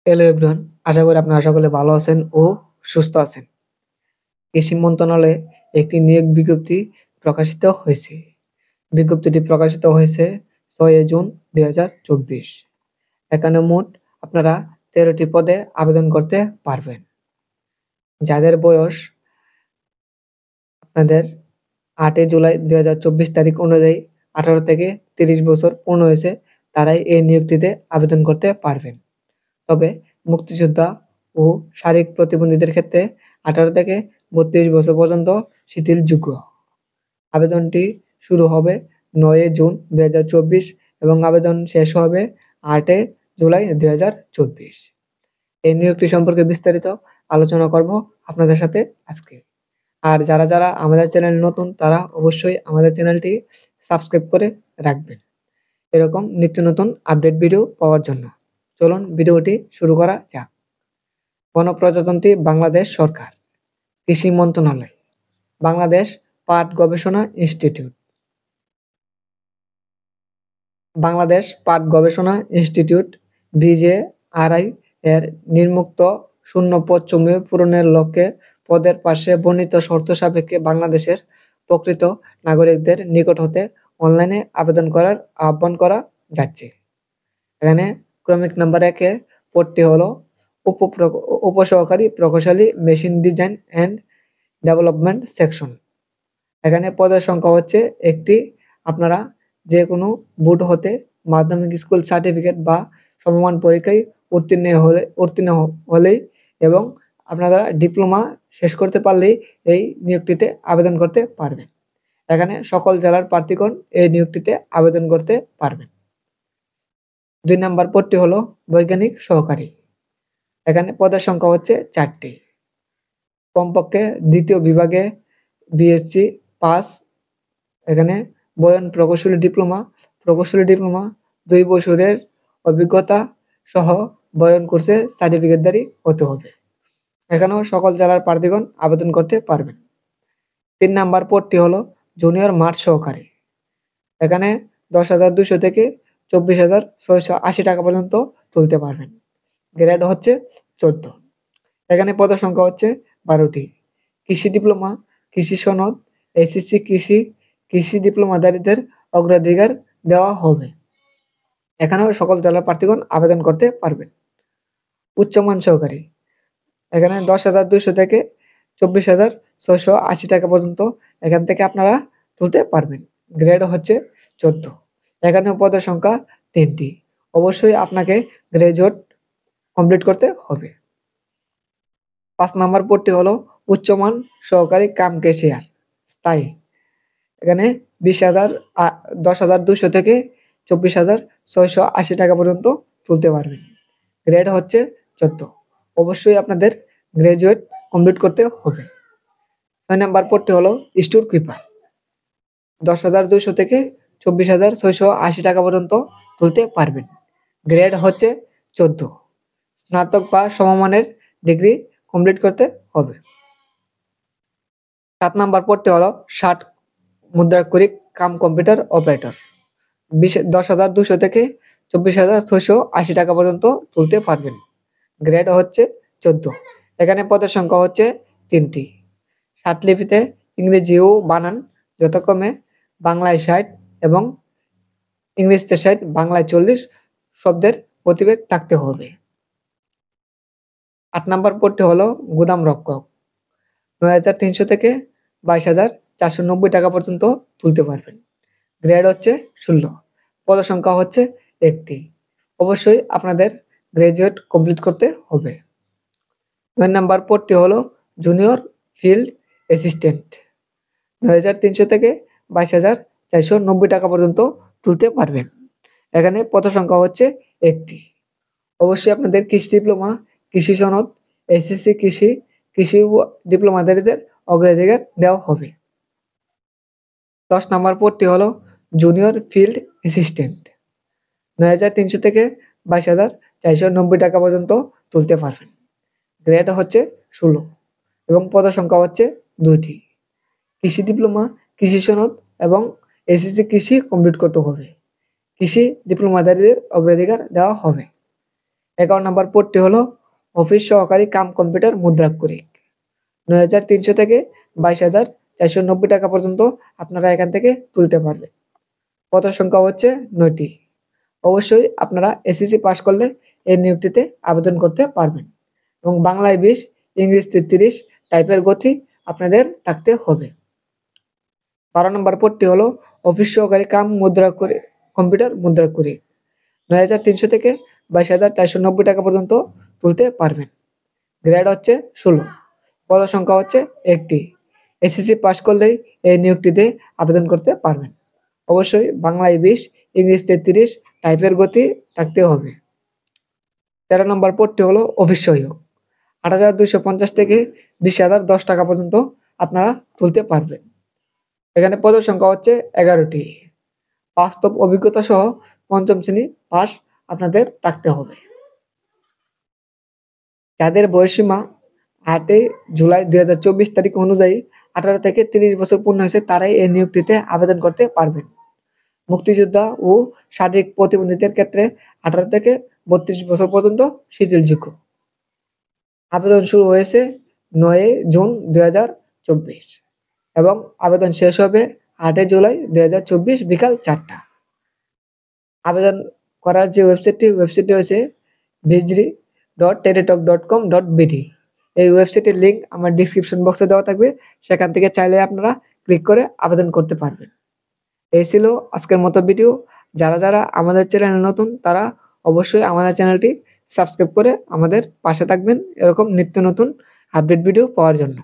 Hello everyone, আশা করি আপনারা সকলে ভালো আছেন ও সুস্থ আছেন। কৃষি মন্ত্রণালয়ে একটি নিয়োগ বিজ্ঞপ্তি প্রকাশিত হয়েছে। বিজ্ঞপ্তিটি প্রকাশিত হয়েছে ৬ জুন ২০২৪। এখানে মোট আপনারা ১৩টি পদে আবেদন করতে পারবেন। যাদের বয়স আপনাদের ৮ জুলাই ২০২৪ তারিখ অনুযায়ী ১৮ থেকে ৩০ বছর পূর্ণ হয়েছে, তারাই এই নিয়োগটিতে আবেদন করতে পারবেন। তবে মুক্তিযোদ্ধা ও শারীরিক প্রতিবন্ধীদের ক্ষেত্রে ১৮ থেকে ৩২ বছর পর্যন্ত শিথিলযোগ্য। আবেদনটি শুরু হবে ৯ জুন ২০২৪ এবং আবেদন শেষ হবে ৮ জুলাই ২০২৪। এই নিয়োগটি সম্পর্কে বিস্তারিত আলোচনা করব আপনাদের সাথে আজকে। আর যারা আমাদের চ্যানেলে নতুন তারা অবশ্যই আমাদের চ্যানেলটি সাবস্ক্রাইব করে রাখবেন এরকম নিত্য নতুন আপডেট ভিডিও পাওয়ার জন্য। চলুন ভিডিওটি শুরু করা যাক। গণপ্রজাতন্ত্রী বাংলাদেশ সরকার, কৃষি মন্ত্রণালয়, বাংলাদেশ পাট গবেষণা ইনস্টিটিউট, বাংলাদেশ পাট গবেষণা ইনস্টিটিউট BJRI এর নির্মুক্ত শূন্য পদ সমূহ পূরণের লক্ষ্যে পদের পাশে বর্ণিত শর্ত সাপেক্ষে বাংলাদেশের প্রকৃত নাগরিকদের নিকট হতে অনলাইনে আবেদন করার আহ্বান করা যাচ্ছে। এখানে ক্রমিক নাম্বার ১-এ পদটি হলো উপসহকারী প্রকৌশলী machine design and development section. এখানে পদের সংখ্যা হচ্ছে একটি। আপনারা যে কোনো বোর্ড হতে মাধ্যমিক স্কুল সার্টিফিকেট বা সমমান পরীক্ষায় উত্তীর্ণ হলেই এবং আপনারা ডিপ্লোমা শেষ করতে পারলেই এই নিয়োগটিতে আবেদন করতে পারবেন। এখানে সকল জেলার প্রার্থীগণ এই নিয়োগটিতে আবেদন করতে পারবেন। ২ নম্বর পদটি হলো বৈজ্ঞানিক সহকারী। এখানে পদের সংখ্যা হচ্ছে ৪টি। কমপক্ষে দ্বিতীয় বিভাগে BSc পাস। এখানে বয়ন প্রকৌশলী ডিপ্লোমা ২ বছরের অভিজ্ঞতা সহ বয়ন কোর্সে সার্টিফিকেটধারী হতে হবে। এখানেও সকল জেলার প্রার্থীগণ আবেদন করতে পারবেন। ৩ নাম্বার পদটি হলো জুনিয়র মাঠ সহকারী। এখানে ১০,২০০ থেকে ২৪,৬৮ টাকা পর্যন্ত তুলতে পারবেন। গ্রেড হচ্ছে ১৪। এখানে পদের সংখ্যা হচ্ছে ১২টি। কৃষি ডিপ্লোমা, কৃষি সনদ, SSC কৃষি ডিপ্লোমাধারীদের অগ্রাধিকার দেওয়া হবে। এখানেও সকল জেলার প্রার্থীগণ আবেদন করতে পারবেন। উচ্চমান সহকারী, এখানে ১০,২০০ থেকে ২৪,৬৮ টাকা পর্যন্ত এখান থেকে আপনারা তুলতে পারবেন। গ্রেড হচ্ছে ১৪। এখানেও পদের সংখ্যা ৩টি। অবশ্যই আপনাকে গ্রাজুয়েট কমপ্লিট করতে হবে। ৫ নাম্বার পদটি হলো উচ্চমান সহকারী কাম ক্যাশিয়ার স্থায়ী। এখানে ১০,২০০ থেকে ২৪,৬৮ টাকা পর্যন্ত তুলতে পারবেন। গ্রেড হচ্ছে ১৪। অবশ্যই আপনাদের গ্রাজুয়েট কমপ্লিট করতে হবে। ৬ নাম্বার পদটি হলো স্টোর কিপার। ১০,২০০ থেকে ২৪,৬৮ টাকা পর্যন্ত তুলতে পারবেন। গ্রেড হচ্ছে ১৪। স্নাতক বা সমমানের ডিগ্রি কমপ্লিট করতে হবে। ৭ নাম্বার পদটি হলো ৬০ মুদ্রাক্ষরিক কাম কম্পিউটার অপারেটর। ১০,২০০ থেকে ২৪,৬৮ টাকা পর্যন্ত তুলতে পারবেন। গ্রেড হচ্ছে ১৪। এখানে পদের সংখ্যা হচ্ছে ৩টি। লিপিতে ইংরেজি ও বানান যথাক্রমে বাংলায় ৬০ এবং ইংরেজিতে ৬০, বাংলায় ৪০ শব্দের গতিবেগ থাকতে হবে। ৮ নাম্বার পদটি হলো গুদাম রক্ষক। ৯,৩০০ থেকে ২২,৪৯০ টাকা পর্যন্ত তুলতে পারবেন। গ্রেড হচ্ছে ১৬। পদের সংখ্যা হচ্ছে একটি। অবশ্যই আপনাদের গ্রাজুয়েট কমপ্লিট করতে হবে। ৯ নাম্বার পদটি হলো জুনিয়র ফিল্ড অ্যাসিস্ট্যান্ট। ৯,৩০০ থেকে ২২,৪৯০ টাকা পর্যন্ত তুলতে পারবেন। এখানে পদের সংখ্যা হচ্ছে একটি। অবশ্যই আপনাদের কৃষি ডিপ্লোমা, কৃষি সনদ, SSC কৃষি ডিপ্লোমাধারীদের অগ্রাধিকার দেওয়া হবে। ১০ নাম্বার পদটি হলো জুনিয়র ফিল্ড অ্যাসিস্ট্যান্ট। ৯,৩০০ থেকে ২২,৪৯০ টাকা পর্যন্ত তুলতে পারবেন। গ্রেড হচ্ছে ১৬ এবং পদের সংখ্যা হচ্ছে ২টি। কৃষি ডিপ্লোমা, কৃষি সনদ এবং SSC কৃষি কমপ্লিট করতে হবে। কৃষি ডিপ্লোমাধারীদের অগ্রাধিকার দেওয়া হবে। 11 নম্বর পদটি হলো অফিস সহকারী কাম কম্পিউটার মুদ্রাক্ষরিক। 9,300 থেকে 22,490 টাকা পর্যন্ত আপনারা এখান থেকে তুলতে পারবেন। পদের সংখ্যা হচ্ছে 9টি। অবশ্যই আপনারা এসএসসি পাস করলে এই নিয়োগটিতে আবেদন করতে পারবেন এবং বাংলায় 20, ইংলিশ 33 টাইপের গতি আপনাদের থাকতে হবে। 12 নম্বর পদটি হলো অফিস সহকারী কাম কম্পিউটার মুদ্রাক্ষরিক। 9,300 থেকে 22,490 টাকা পর্যন্ত তুলতে পারবেন। গ্রেড হচ্ছে 16। পদ সংখ্যা হচ্ছে 1টি। এসএসসি পাস করলেই এই নিয়োগটিতে আবেদন করতে পারবেন। অবশ্যই বাংলায় 20, ইংলিশ 33 টাইপের গতি থাকতে হবে। 13 নম্বর পদটি হলো অফিস সহায়ক। 8,250 থেকে 20,010 টাকা পর্যন্ত আপনারা তুলতে পারবেন। এখানে পদের সংখ্যা হচ্ছে 11টি। বাস্তব অভিজ্ঞতা সহ পঞ্চম শ্রেণী পাস আপনাদের থাকতে হবে। যাদের বয়সসীমা 8 জুলাই 2024 তারিখ অনুযায়ী 18 থেকে 30 বছর পূর্ণ হয়েছে তারাই এই নিয়োগটিতে আবেদন করতে পারবেন। মুক্তিযোদ্ধা ও শারীরিক প্রতিবন্ধীদের ক্ষেত্রে 18 থেকে 32 বছর পর্যন্ত শিথিলযোগ্য। আবেদন শুরু হয়েছে 9 জুন 2024 এবং আবেদন শেষ হবে 8 জুলাই 2024 বিকাল 4টা। আবেদন করার যে ওয়েবসাইটটি হচ্ছে bijri.teletalk.com.bd। এই ওয়েবসাইটের লিঙ্ক আমার ডিসক্রিপশন বক্সে দেওয়া থাকবে, সেখান থেকে চাইলে আপনারা ক্লিক করে আবেদন করতে পারবেন। এই ছিল আজকের মতো ভিডিও। যারা আমাদের চ্যানেলে নতুন তারা অবশ্যই আমাদের চ্যানেলটি সাবস্ক্রাইব করে আমাদের পাশে থাকবেন এরকম নিত্য নতুন আপডেট ভিডিও পাওয়ার জন্য।